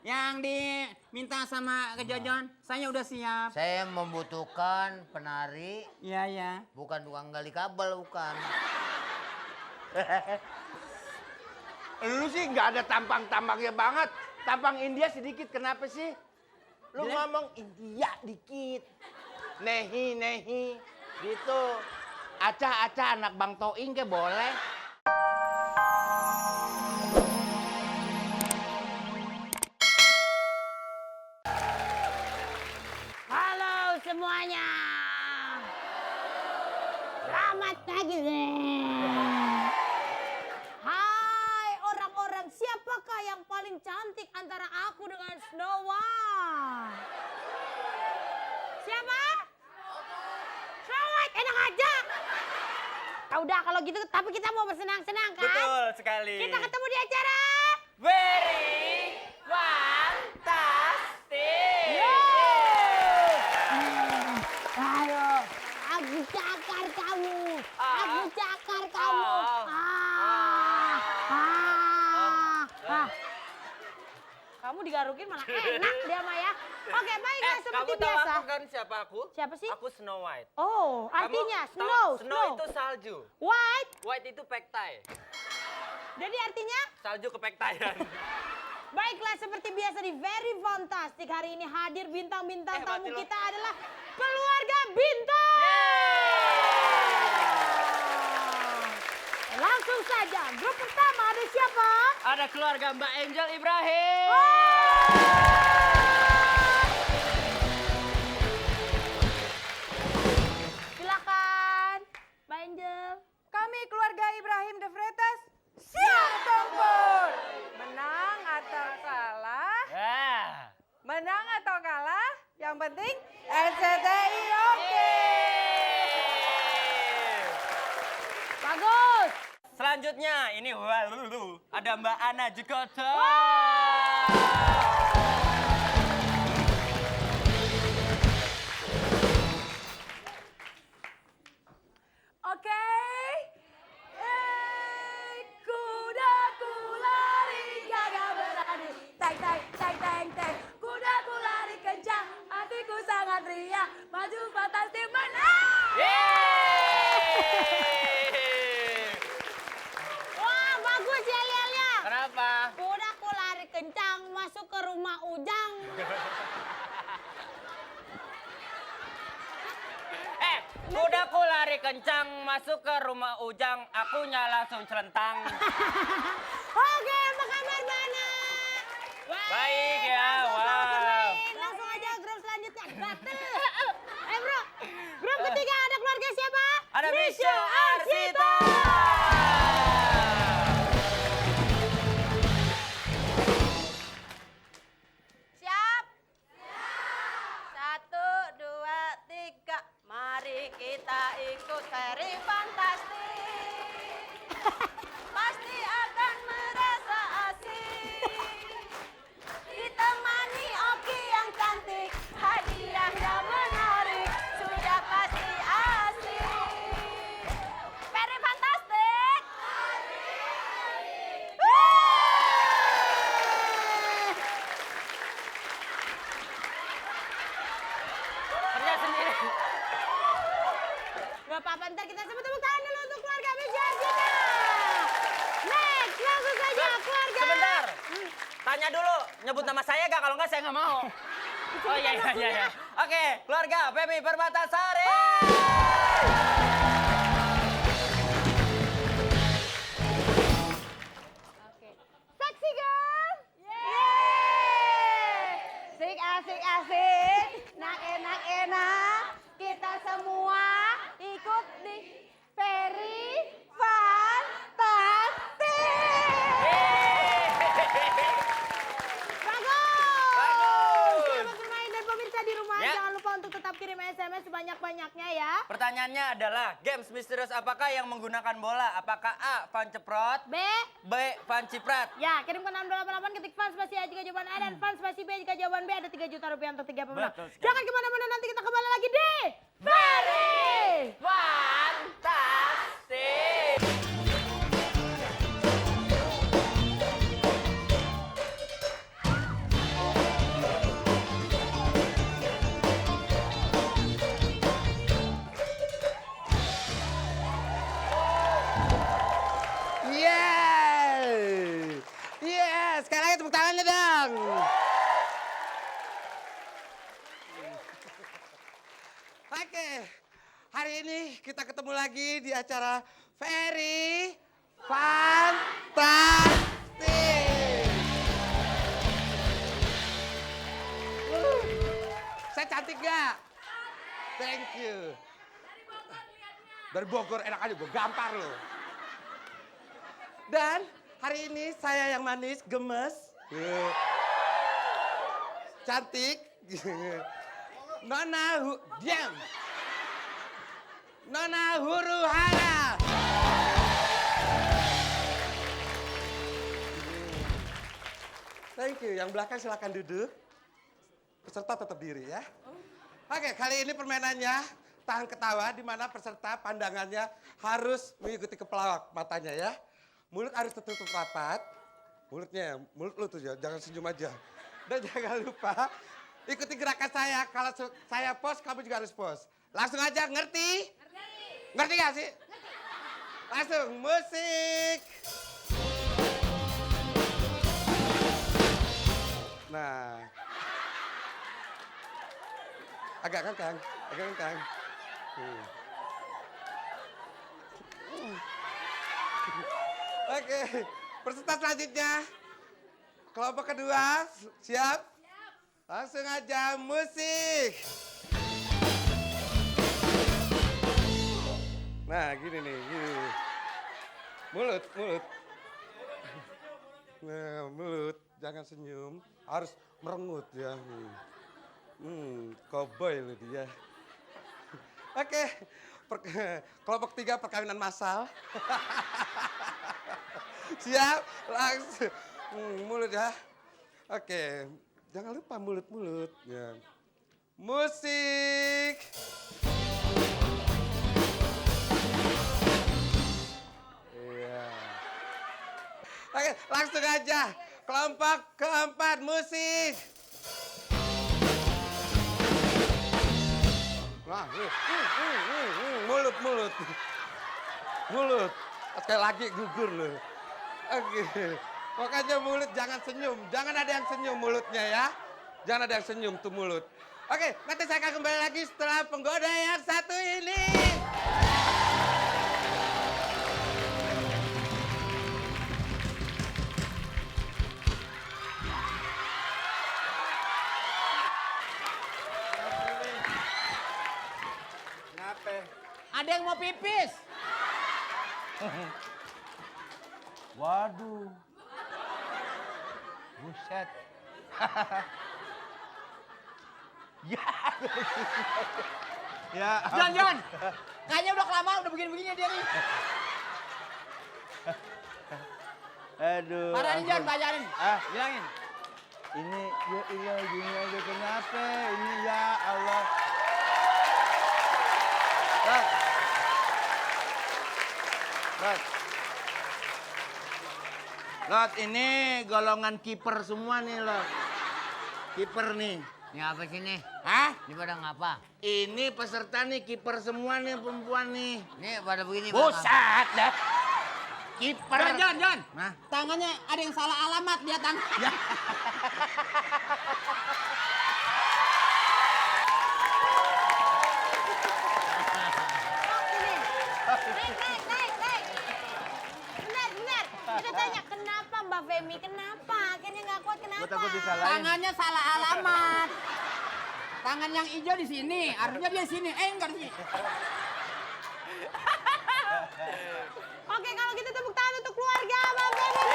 yang diminta sama Kejojon, saya udah siap. Saya membutuhkan penari. Iya, ya. Bukan tukang gali kabel, bukan. Lu sih nggak ada tampang-tampangnya banget. Tampang India sedikit, kenapa sih? Lu ngomong India dikit. Nehi, gitu. Aca anak Bang Toing ke boleh. Halo semuanya. Selamat pagi. Hai orang-orang, siapakah yang paling cantik antara aku dengan Snow White? Siapa? Snow White, enak aja. Udah kalau gitu, tapi kita mau bersenang-senang kan? Betul sekali. Kita ketemu di acara Very fantastic. Ayo, aku cakar kamu. Aku cakar kamu. Kamu digarukin malah enak dia Maya. Oke, baiklah seperti Kamu tahu biasa. aku kan siapa aku? Siapa sih? Aku Snow White. Oh, artinya Kamu snow. tahu snow itu salju. White. White itu pektai. Jadi artinya? Salju kepektayan. Baiklah, seperti biasa di Very Fantastic hari ini hadir bintang-bintang tamu mati lo. kita adalah keluarga Bintang. Langsung saja, grup pertama ada siapa? Ada keluarga Mbak Angel Ibrahim. Silakan, Mbak Angel. Kami keluarga Ibrahim De Freitas siap tempur. Menang atau kalah? Ya. Menang atau kalah? Yang penting RCTI oke. Bagus. Selanjutnya ini ada Mbak Ana Jikoto. Oke. Kudaku lari gagah berani. Teng teng teng teng teng. Kudaku lari kencang, hatiku sangat riang. Maju fantastik menang. Wah, bagus ya Lia. Kenapa? Kudaku lari kencang masuk ke rumah Ujang. Kudaku lari kencang masuk ke rumah Ujang, akunya langsung celentang. Oke, apa kabar Bana? Baik ya, wow. Langsung aja grup selanjutnya. Gatel. Bro, grup ketiga ada keluarga siapa? Ada Misha Arsita. Siap? Satu, dua, tiga. Mari kita ikut Very Fantastic. Pasti akan merasa asik. Ditemani Oki yang cantik, hadiahnya menarik, sudah pasti asik. Very Fantastic. Kerja sendiri. Gak apa-apa, ntar kita sebut tepuk tangan dulu untuk keluarga Misha Arsita. Next, langsung saja keluarga. Sebentar. Tanya dulu, nyebut nama saya gak? Kalau enggak saya nggak mau. Oh iya. Oke, keluarga Feby Perbatasari. Saksi girl. Asik, asik, asik. Nak enak, enak. Kita semua ikut di Very Fantastic. Bagus. Selamat bermain dan pemirsa di rumah Ya. jangan lupa untuk tetap kirim SMS sebanyak-banyaknya ya. Pertanyaannya adalah, games misterius apakah yang menggunakan bola? Apakah A, Van Ceprot, B. B, Van Ciprat? Ya, kirim ke 688 ketik fans spasi A jika jawaban A dan fans spasi B jika jawaban B, ada 3 juta rupiah untuk 3 pemenang. Betul sekali. Jangan kemana-mana, nanti kita kembali lagi di Very Fantastic. ketemu lagi di acara Very Fantastic. Saya cantik gak? Thank you. Dari Bogor enak aja, gue gampar loh. Dan hari ini saya yang manis, gemes, cantik. Diam. Nona huru hara. Thank you. Yang belakang silakan duduk. Peserta tetap diri ya. Oke, kali ini permainannya tahan ketawa di mana peserta pandangannya harus mengikuti kepelawak matanya ya. Mulut harus tertutup rapat. Mulut lu tuh ya, jangan senyum aja. Dan jangan lupa ikuti gerakan saya. Kalau saya pos, kamu juga harus pos. Langsung aja, ngerti? Ngerti gak sih? Langsung, musik. Nah. Agak kangkang. Oke, peserta selanjutnya. Kelompok kedua, siap? Langsung aja, musik. Nah, gini nih, gini. Mulut. Nah, mulut, jangan senyum, harus merengut ya. Cowboy lu dia. Oke, kelompok 3 perkawinan massal. Siap, langsung. Mulut ya. Oke, jangan lupa mulut. Ya. Musik. Iya. Oke, langsung aja. Kelompok keempat, musik. Nah, mulut. Sekali lagi gugur loh. Oke, pokoknya mulut jangan senyum. Jangan ada yang senyum mulutnya ya. Jangan ada yang senyum tuh mulut. Oke, nanti saya akan kembali lagi setelah penggoda yang satu ini. Ada yang mau pipis? Waduh. Buset. Ya. Jangan. Kayaknya udah kelamaan, udah begini-begini dia nih. Aduh. Parahin Jon, bayarin. Bilangin. Ini ya Allah gini aja kenapa? Ini ya Allah. Lot, ini golongan kiper semua nih, Lot. Kiper nih. Ini apa sih nih? Hah? Ini pada ngapa? Ini peserta nih, kiper semua nih, perempuan nih. Ini pada begini. Buset dah. Kiper. Jon. Nah. Tangannya ada yang salah alamat dia tangannya. Benar. Kita tanya kenapa Mbak Femi, kenapa? Akhirnya nggak kuat, kenapa? Gua takut disalahin. Tangannya salah alamat. Tangan yang hijau di sini, harusnya dia di sini. Enggak di sini. Oke, kalau gitu tepuk tangan untuk keluarga Mbak Femi.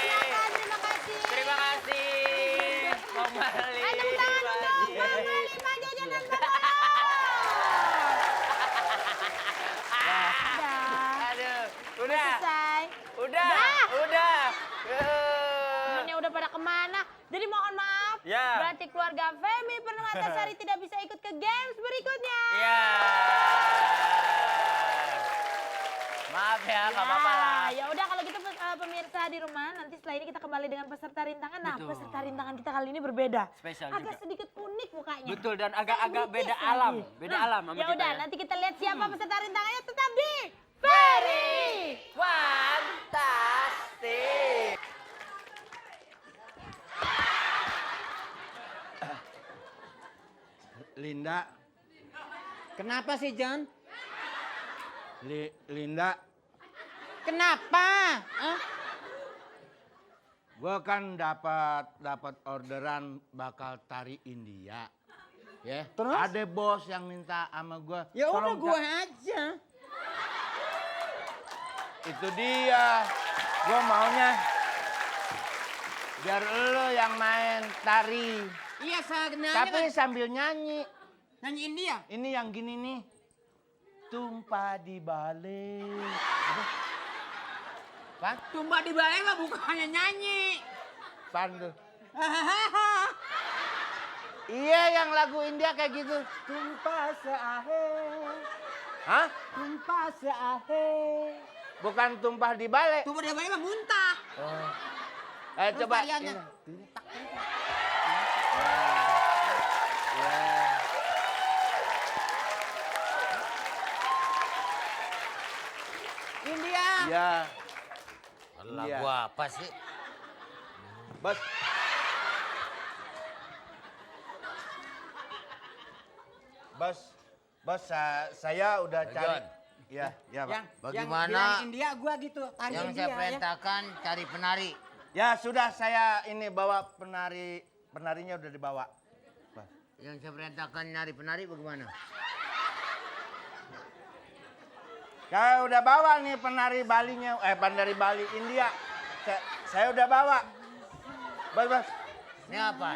Silakan, terima kasih. Terima kasih. Kembali. Ayo tepuk tangan untuk Mbak Meli, Pak Jojo, dan Mbak Mona. Aduh, udah. Selesai. Udah. Temennya udah pada kemana? Jadi mohon maaf. Ya. Berarti keluarga Femi Permatasari tidak bisa ikut ke games berikutnya. Iya. Maaf ya, nggak apa-apa lah. Ya udah kalau gitu pemirsa di rumah, nanti setelah ini kita kembali dengan peserta rintangan. Nah, Betul. peserta rintangan kita kali ini berbeda. Spesial agak juga. sedikit unik mukanya. Betul, dan agak-agak British beda lagi. alam. Beda Nah, alam sama ya kita udah, ya. nanti kita lihat siapa peserta rintangannya tetap di Very Fantastic. Linda, Kenapa sih, Jon? Linda, Kenapa? Hah? gue kan dapat orderan bakal tari India. Ya, Terus? ada bos yang minta sama gue. Ya udah gua aja. Itu dia. Gue maunya biar lo yang main tari. Iya sebenarnya Tapi kan sambil nyanyi. nyanyi India. Ini yang gini nih. Tumpah di balik. Apa? Tumbak di balai mah bukannya nyanyi. Apaan tuh? Iya yang lagu India kayak gitu. Tumpah seahe. Hah? Tumpah seahe. Bukan tumpah di balik. Tumbak di balai mah muntah. Oh. Terus Coba. tariannya. Ini. India. Ya. Lagu apa sih? Bos. Bos, saya udah cari. Ya, ya, Pak. Yang Bagaimana? yang India gua gitu. Tari Yang India saya ya. perintahkan cari penari. Ya, sudah saya ini bawa penarinya udah dibawa. Bos. Yang saya perintahkan nyari penari bagaimana? Saya udah bawa nih penari Bali India. Saya udah bawa. Bos. Ini apa?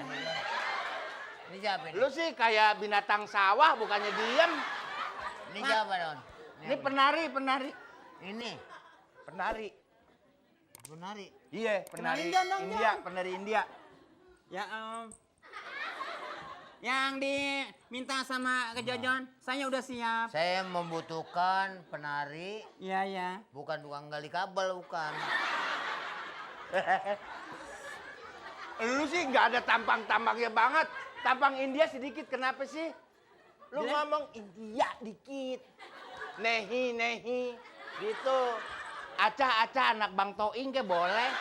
Ini siapa ini? Lu sih kayak binatang sawah bukannya diem. Ini siapa Don? Ini penari. Ini Penari. penari. Iya, penari Kenalin dong, India, Jon. penari India. Ya yang diminta sama Kejojon, saya udah siap. Saya membutuhkan penari, Iya ya. bukan tukang gali kabel, bukan. Lu sih nggak ada tampang-tampangnya banget. Tampang India sedikit, kenapa sih? Lu ngomong India dikit. Nehi, gitu. Acah anak Bang Toing ke boleh.